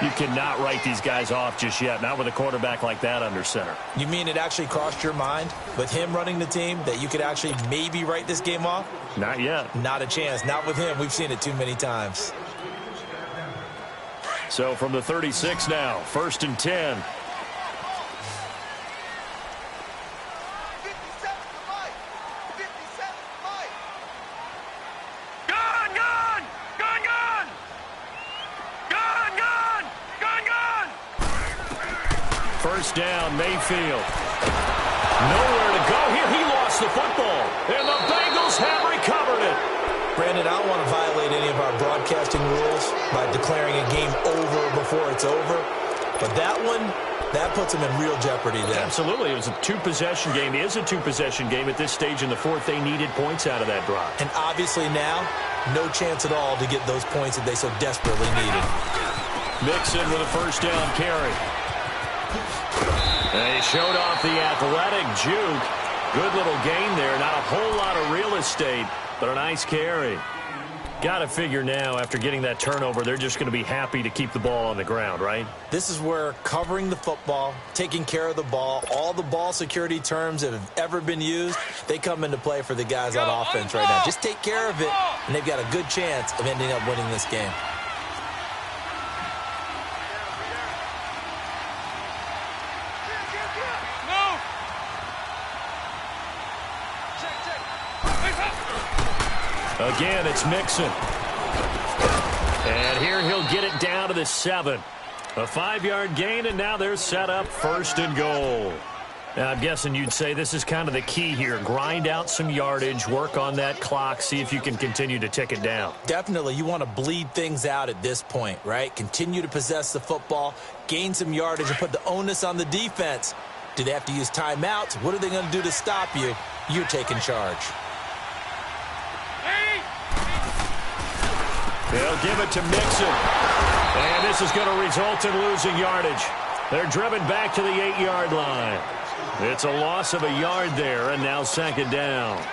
You cannot write these guys off just yet, not with a quarterback like that under center. You mean it actually crossed your mind with him running the team that you could actually maybe write this game off? Not yet. Not a chance. Not with him. We've seen it too many times. So from the 36 now, 1st and 10. First down, Mayfield. Nowhere to go here. He lost the football. And the Bengals have recovered it. Brandon, I don't want to violate any of our broadcasting rules by declaring a game over before it's over. But that one, that puts them in real jeopardy there. Absolutely. It was a two-possession game. It is a two-possession game at this stage in the 4th. They needed points out of that drive. And obviously now, no chance at all to get those points that they so desperately needed. Mixon with a 1st down carry. And he showed off the athletic juke. Good little gain there. Not a whole lot of real estate, but a nice carry. Got to figure now, after getting that turnover, they're just going to be happy to keep the ball on the ground, right? This is where covering the football, taking care of the ball, all the ball security terms that have ever been used, they come into play for the guys on offense right now. Just take care of it, and they've got a good chance of ending up winning this game. Again, it's Mixon. And here he'll get it down to the 7. A 5-yard gain, and now they're set up 1st and goal. Now, I'm guessing you'd say this is kind of the key here. Grind out some yardage, work on that clock, see if you can continue to tick it down. Definitely. You want to bleed things out at this point, right? Continue to possess the football, gain some yardage, and put the onus on the defense. Do they have to use timeouts? What are they going to do to stop you? You're taking charge. They'll give it to Mixon. And this is going to result in losing yardage. They're driven back to the 8-yard line. It's a loss of a yard there, and now 2nd down.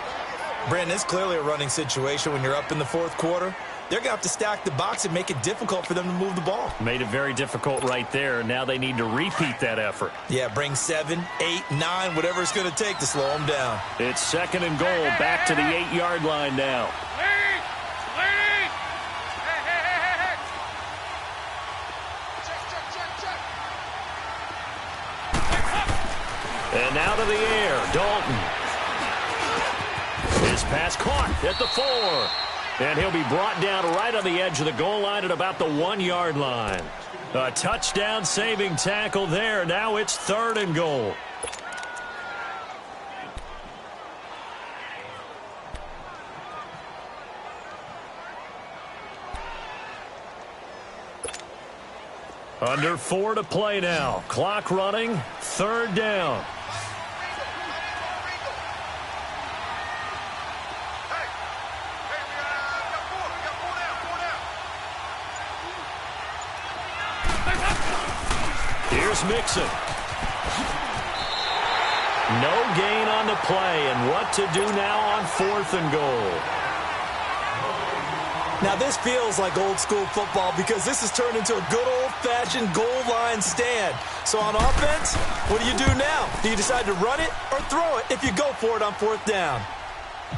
Brandon, it's clearly a running situation when you're up in the 4th quarter. They're going to have to stack the box and make it difficult for them to move the ball. Made it very difficult right there. Now they need to repeat that effort. Yeah, bring 7, 8, 9, whatever it's going to take to slow them down. It's 2nd and goal, back to the 8-yard line now. And now to the air, Dalton. His pass caught at the 4. And he'll be brought down right on the edge of the goal line at about the 1-yard line. A touchdown saving tackle there. Now it's 3rd and goal. Under 4 to play now. Clock running. 3rd down. Here's Mixon. No gain on the play, and what to do now on 4th and goal. Now, this feels like old-school football because this has turned into a good old-fashioned goal line stand. So on offense, what do you do now? Do you decide to run it or throw it if you go for it on 4th down?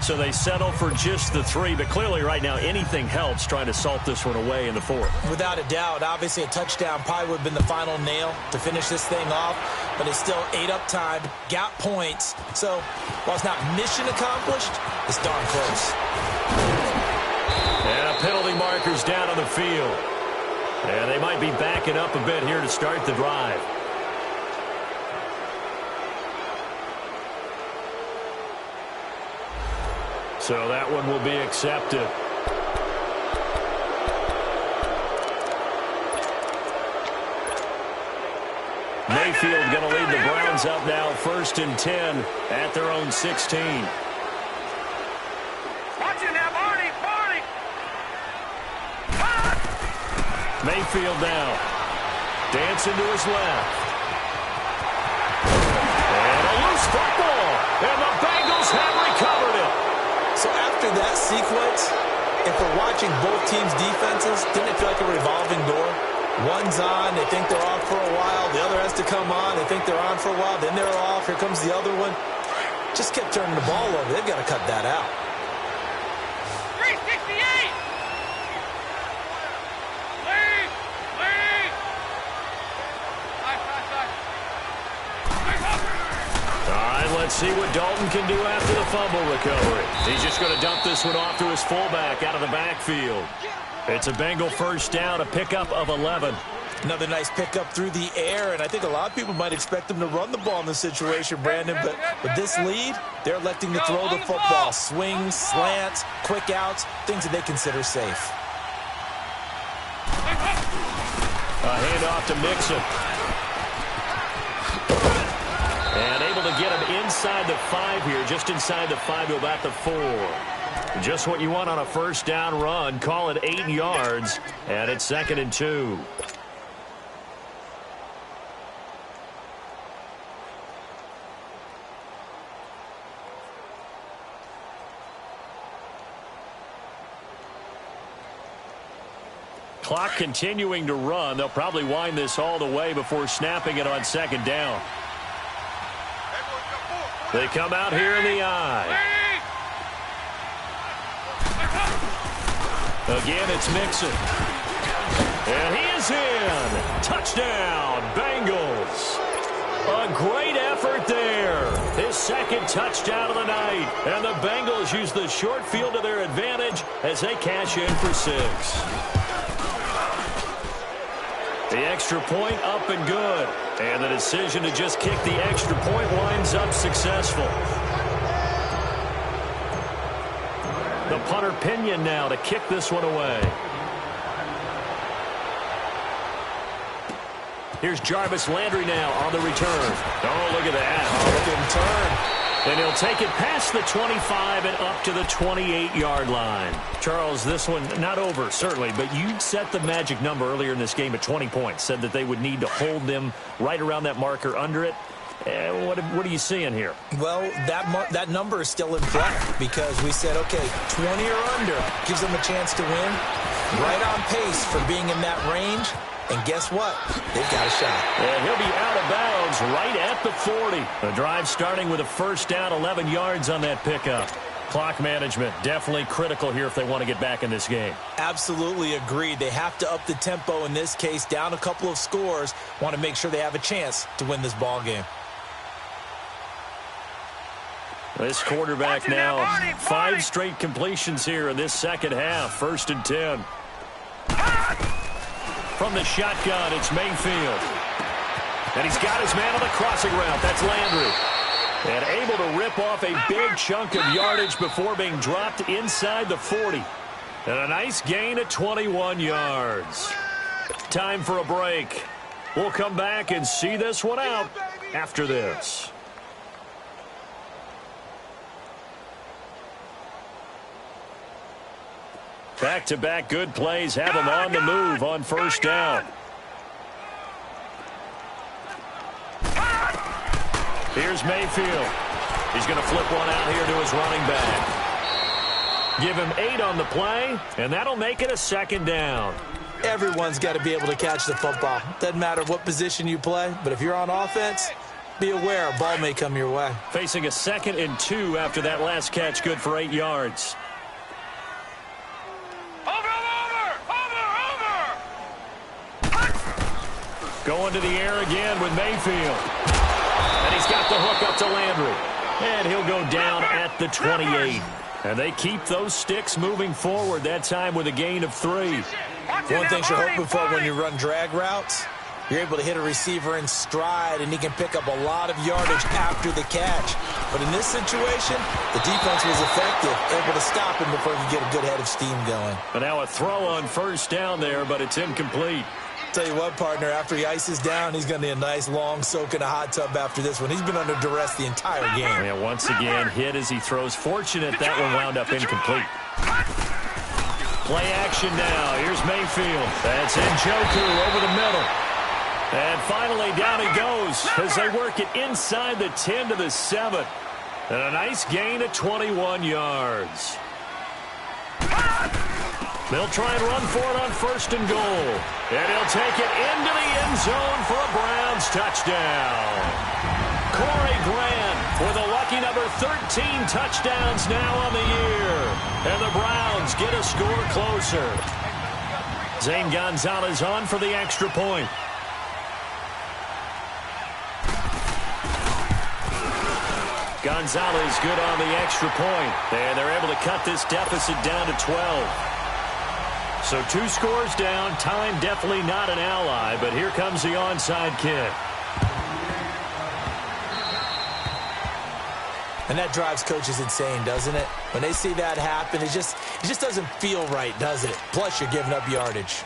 So they settle for just the 3, but clearly right now anything helps trying to salt this one away in the 4th. Without a doubt, obviously a touchdown probably would have been the final nail to finish this thing off, but it's still ate up time, got points. So while it's not mission accomplished, it's darn close. And a penalty marker's down on the field. And they might be backing up a bit here to start the drive. So that one will be accepted. Mayfield going to lead the Browns up now 1st and 10 at their own 16. Watch it now, Barney! Mayfield now. Dancing to his left. And a loose football. And the Bengals have recovered it. So after that sequence, if we're watching both teams' defenses, didn't it feel like a revolving door? One's on, they think they're off for a while. The other has to come on, they think they're on for a while. Then they're off, here comes the other one. Just kept turning the ball over. They've got to cut that out. 368! Let's see what Dalton can do after the fumble recovery. He's just going to dump this one off to his fullback out of the backfield. It's a Bengal 1st down, a pickup of 11. Another nice pickup through the air, and I think a lot of people might expect them to run the ball in this situation, Brandon, but with this lead, they're electing to throw the football. Swings, slants, quick outs, things that they consider safe. A handoff to Mixon. And able to get him inside the 5 here, just inside the 5 to about the 4. Just what you want on a 1st down run. Call it 8 yards, and it's 2nd and 2. Clock continuing to run. They'll probably wind this all the way before snapping it on 2nd down. They come out here in the eye. Again, it's Mixon. And he is in. Touchdown, Bengals. A great effort there. His 2nd touchdown of the night. And the Bengals use the short field to their advantage as they cash in for 6. The extra point up and good. And the decision to just kick the extra point winds up successful. The punter Pinion now to kick this one away. Here's Jarvis Landry now on the return. Oh, look at that. Oh, look at him turn. And he'll take it past the 25 and up to the 28-yard line. Charles, this one not over, certainly, but you set the magic number earlier in this game at 20 points. Said that they would need to hold them right around that marker under it. What are you seeing here? Well, that number is still in play because we said, okay, 20 or under gives them a chance to win. Right on pace for being in that range. And guess what? They've got a shot. And he'll be out of bounds right at the 40. The drive starting with a 1st down, 11 yards on that pickup. Clock management definitely critical here if they want to get back in this game. Absolutely agreed. They have to up the tempo in this case, down a couple of scores. Want to make sure they have a chance to win this ball game. This quarterback now, 5 straight completions here in this 2nd half. 1st and 10. From the shotgun, it's Mayfield. And he's got his man on the crossing route. That's Landry. And able to rip off a big chunk of yardage before being dropped inside the 40. And a nice gain at 21 yards. Time for a break. We'll come back and see this one out after this. Back-to-back good plays have them on the move on 1st down. Here's Mayfield. He's going to flip one out here to his running back. Give him 8 on the play, and that'll make it a 2nd down. Everyone's got to be able to catch the football. Doesn't matter what position you play, but if you're on offense, be aware a ball may come your way. Facing a 2nd and 2 after that last catch, good for 8 yards. Going to the air again with Mayfield. And he's got the hook up to Landry. And he'll go down at the 28. And they keep those sticks moving forward, that time with a gain of 3. One thing you're hoping for when you run drag routes, you're able to hit a receiver in stride, and he can pick up a lot of yardage after the catch. But in this situation, the defense was effective, able to stop him before he could get a good head of steam going. But now a throw on 1st down there, but it's incomplete. Tell you what, partner, after he ices down, he's going to need a nice long soak in a hot tub after this one. He's been under duress the entire game. Yeah, once again, hit as he throws. Fortunate that one wound up incomplete. Play action now. Here's Mayfield. That's Njoku over the middle. And finally, down he goes as they work it inside the 10 to the 7. And a nice gain of 21 yards. They'll try and run for it on 1st and goal. And he'll take it into the end zone for a Browns touchdown. Corey Grant with a lucky number 13 touchdowns now on the year. And the Browns get a score closer. Zane Gonzalez on for the extra point. Gonzalez good on the extra point. And they're able to cut this deficit down to 12. So 2 scores down. Time definitely not an ally, but here comes the onside kick. And that drives coaches insane, doesn't it? When they see that happen, it just doesn't feel right, does it? Plus, you're giving up yardage.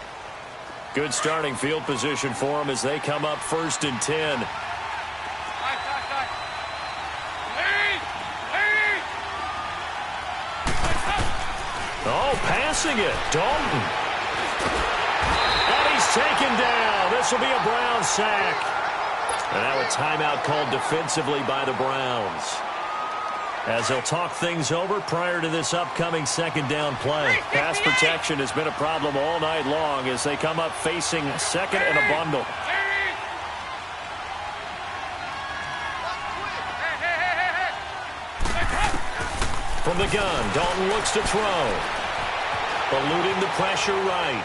Good starting field position for them as they come up 1st and 10. Oh, passing it. Dalton. And he's taken down. This will be a Browns sack. And now a timeout called defensively by the Browns, as they'll talk things over prior to this upcoming 2nd down play. Pass protection has been a problem all night long as they come up facing 2nd and a bundle. From the gun, Dalton looks to throw. Eluding the pressure right.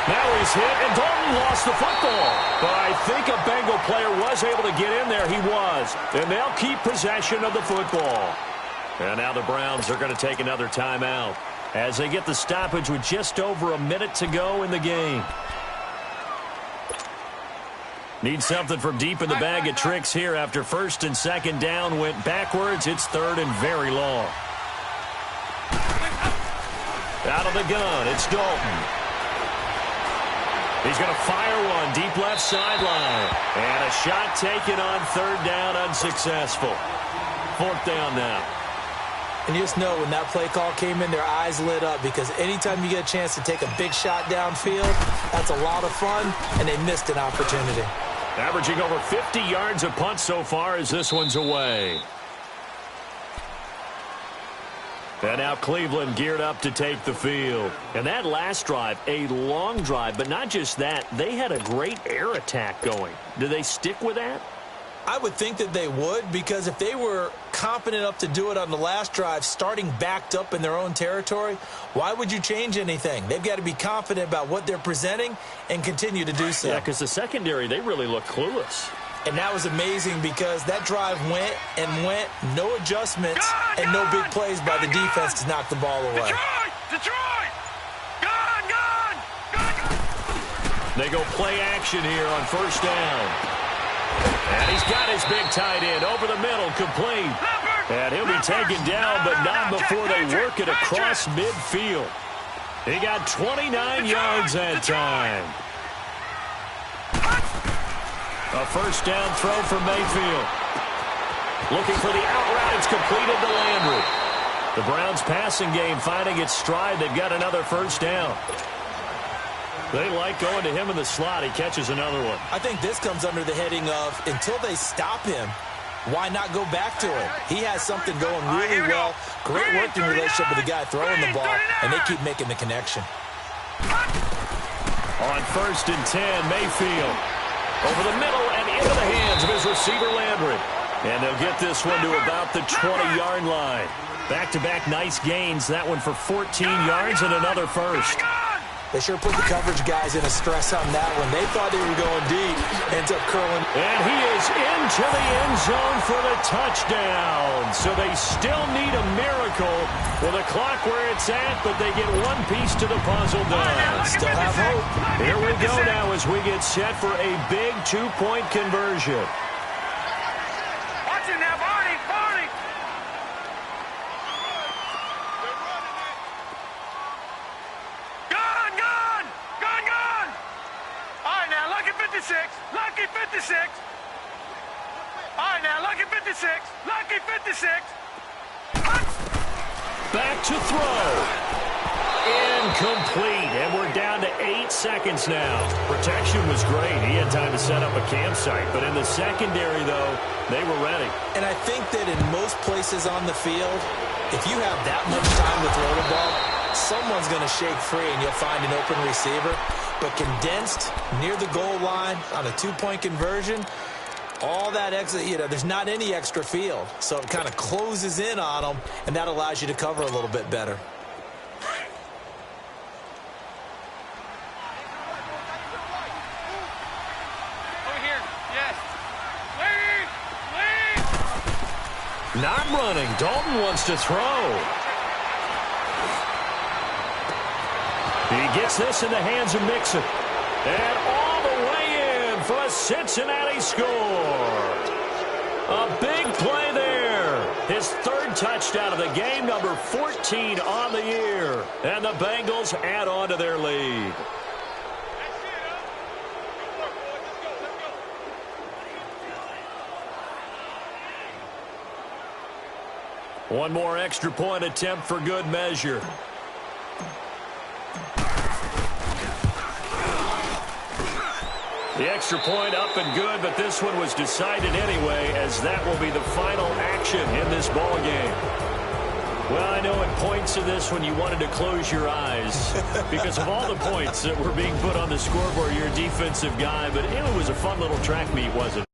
Now he's hit, and Dalton lost the football. But I think a Bengal player was able to get in there. He was. And they'll keep possession of the football. And now the Browns are going to take another timeout as they get the stoppage with just over a minute to go in the game. Need something from deep in the bag of tricks here after 1st and 2nd down went backwards. It's 3rd and very long. Out of the gun, it's Dalton. He's going to fire one deep left sideline. And a shot taken on 3rd down, unsuccessful. 4th down now. And you just know when that play call came in, their eyes lit up, because anytime you get a chance to take a big shot downfield, that's a lot of fun, and they missed an opportunity. Averaging over 50 yards a punt so far as this one's away. And now Cleveland geared up to take the field. And that last drive, a long drive, but not just that, they had a great air attack going. Do they stick with that? I would think that they would, because if they were confident enough to do it on the last drive, starting backed up in their own territory, why would you change anything? They've got to be confident about what they're presenting and continue to do so. Yeah, because the secondary, they really look clueless. And that was amazing because that drive went and went, no adjustments and no big plays by the defense to knock the ball away. Detroit! Gone! They go play action here on 1st down. And he's got his big tight end over the middle, complete. And he'll be taken down, but not before they work it across midfield. He got 29 yards that time. A 1st down throw for Mayfield. Looking for the out route. It's completed to Landry. The Browns passing game finding its stride. They've got another 1st down. They like going to him in the slot. He catches another one. I think this comes under the heading of, until they stop him, why not go back to it? He has something going really well. Great working relationship with the guy throwing the ball, and they keep making the connection. On 1st and 10, Mayfield. Over the middle and into the hands of his receiver, Landry. And they'll get this one to about the 20-yard line. Back-to-back nice gains. That one for 14 yards and another first. They sure put the coverage guys in a stress on that one. They thought they were going deep. Ends up curling. And he is into the end zone for the touchdown. So they still need a miracle with the clock where it's at, but they get one piece to the puzzle done. Still have hope. Here we go now as we get set for a big two-point conversion. Watch it now, Barney. Gone. All right, now, lucky 56. All right, now, lucky 56. Back to throw. Incomplete. And we're down to 8 seconds now. Protection was great. He had time to set up a campsite. But in the secondary, though, they were ready. And I think that in most places on the field, if you have that much time to throw the ball, someone's going to shake free and you'll find an open receiver. But condensed near the goal line on a two-point conversion, all that extra, there's not any extra field. So it kind of closes in on them, and that allows you to cover a little bit better. Over here, yes. Lead. Not running. Dalton wants to throw. He gets this in the hands of Mixon. And all the way in for a Cincinnati score. A big play there. His 3rd touchdown of the game, number 14 on the year. And the Bengals add on to their lead. One more extra point attempt for good measure. The extra point up and good, but this one was decided anyway, as that will be the final action in this ball game. Well, I know at points in this one you wanted to close your eyes because of all the points that were being put on the scoreboard. You're a defensive guy, but it was a fun little track meet, wasn't it?